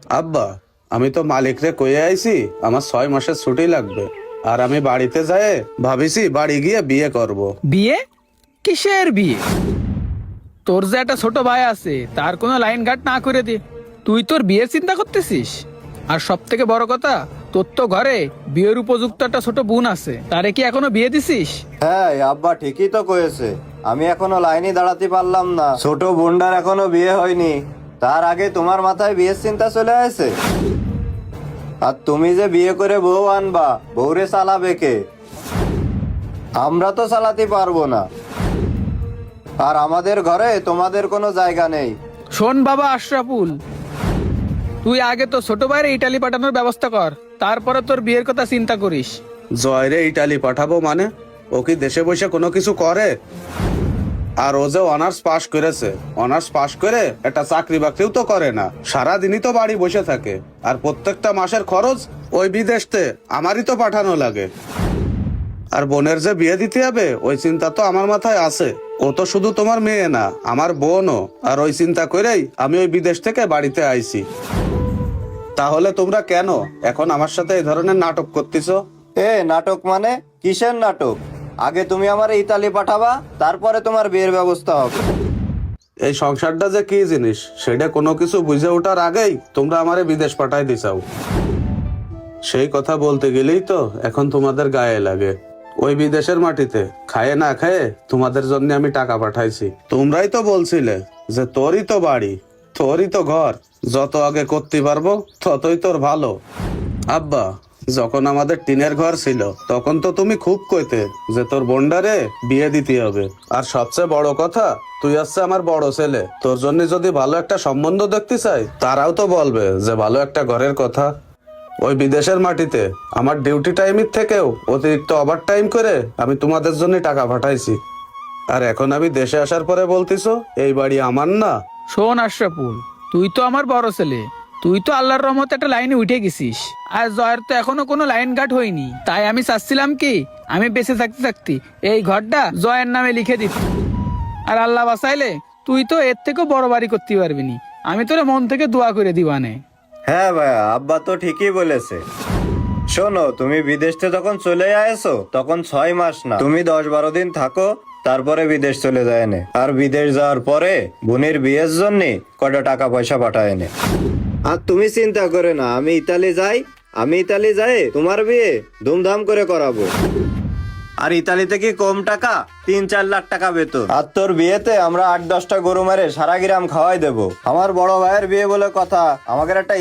আব্বা, আমি তো মালিকরে কয়ে আইছি আমার 6 মাসের ছুটি লাগবে। আর আমি বাড়িতে যাই ভাবিছি বাড়ি গিয়ে বিয়ে করব। বিয়ে? কিসের বিয়ে? তোর যে একটা ছোট ভাই আছে তার কোনো লাইন গার্ড না করে দে তুই তোর বিয়ের চিন্তা করতেছিস? আর সব থেকে বড় কথা, তোর তো ঘরে বিয়ের উপযুক্ত একটা ছোট বোন আছে, তারে কি এখনো বিয়ে দিছিস? হ্যাঁ আব্বা ঠিকই তো কয়েছে, আমি এখনো লাইনে দাঁড়াতে পারলাম না, ছোট বোনটার এখনো বিয়ে হয়নি, তার আগে তোমার মাথায় বিয়ের চিন্তা চলে আসে। আর তুমি যে বিয়ে করে বউ আনবা, বউরে চালাবে কে? আমরা তো চালাতে পারবো না, আর আমাদের ঘরে তোমাদের কোনো জায়গা নেই। শোন বাবা আশরাফুল, তুই আগে তো ছোট ভাইরে ইটালি পাঠানোর ব্যবস্থা কর, তারপরে তোর বিয়ের কথা চিন্তা করিস। জয়রে ইটালি পাঠাবো মানে? ও কি দেশে বসে কোনো কিছু করে? আর ও যে অনার্স পাশ করেছে, অনার্স পাশ করে একটা চাকরি বাকরিও তো করে না, সারাদিনই তো বাড়ি বসে থাকে। আর প্রত্যেকটা মাসের খরচ ওই বিদেশতে আমারই তো পাঠানো লাগে। আর বোনের যে বিয়ে দিতে হবে ওই চিন্তা তো আমার মাথায় আছে। ও তো শুধু তোমার মেয়ে না, আমার বোনও। আর ওই চিন্তা করেই আমি ওই বিদেশ থেকে বাড়িতে আইছি। তাহলে তোমরা কেন এখন আমার সাথে এই ধরনের নাটক করতেছো? নাটক মানে? কিসের নাটক? আগে তুমি আমার ইতালি পাঠাবা, তারপরে তোমার বিয়ের ব্যবস্থা হবে। এই সংসারটা যে কি জিনিস সেটা কোনো কিছু বুঝে ওঠার আগেই তোমরা আমারে বিদেশ পাঠাই দিছাও। সেই কথা বলতে গেলেই তো এখন তোমাদের গায়ে লাগে। ওই বিদেশের মাটিতে খায়ে না খায়ে তোমাদের জন্য আমি টাকা পাঠাইছি। তোমরাই তো বলছিলে যে তোরই তো বাড়ি, তোরই তো ঘর, যত আগে করতে পারবো ততই তোর ভালো। আব্বা, যখন আমাদের টিনের ঘর ছিল তখন তো তুমি খুব কইতে যে তোর বোনডারে বিয়ে দিতে হবে। আর সবচেয়ে বড় কথা, তুই আসছে আমার বড় ছেলে, তোর জন্য যদি ভালো একটা সম্বন্ধ দেখতে চাই তারাও তো বলবে যে ভালো একটা ঘরের কথা। ওই বিদেশের মাটিতে আমার ডিউটি টাইমের থেকেও অতিরিক্ত ওভার টাইম করে আমি তোমাদের জন্য টাকা পাঠাইছি। আর এখন আমি দেশে আসার পরে বলতিছো এই বাড়ি আমার না? শোন আশরাফুল, তুই তো আমার বড় ছেলে, তুই তো আল্লাহর রহমতে একটা লাইনে উঠে গেছিস। আর জয়ের তো এখনো কোনো লাইন গার্ড হয়নি, তাই আমি চাচ্ছিলাম কি আমি বেঁচে থাকতে থাকতে এই ঘরটা জয়ের নামে লিখে দিত। আর আল্লাহ বাঁচাইলে তুই তো এর থেকেও বড় বাড়ি করতে পারবি নি, আমি তোরে মন থেকে দোয়া করে দিবানে। হ্যাঁ ভাইয়া, আব্বা তো ঠিকই বলেছে। শোনো, তুমি বিদেশ থেকে যখন চলে আসো তখন 6 মাস না, তুমি 10-12 দিন থাকো, তারপরে বিদেশ চলে যায় নে। আর বিদেশ যাওয়ার পরে বোনের বিয়ের জন্য কটা টাকা পয়সা পাঠায় নে। আর তুমি চিন্তা করে না, আমি ইতালি যাই তোমার বিয়ে ধুমধাম করে করাবো। আর ইতালিতে কি কম টাকা? 3-4 লাখ টাকা বেতন। আর তোর বিয়েতে আমরা 8-10টা গরু মারে সারা গ্রাম খাওয়াই দেবো। আমার বড় ভাইয়ের বিয়ে বলে কথা, আমাকে একটা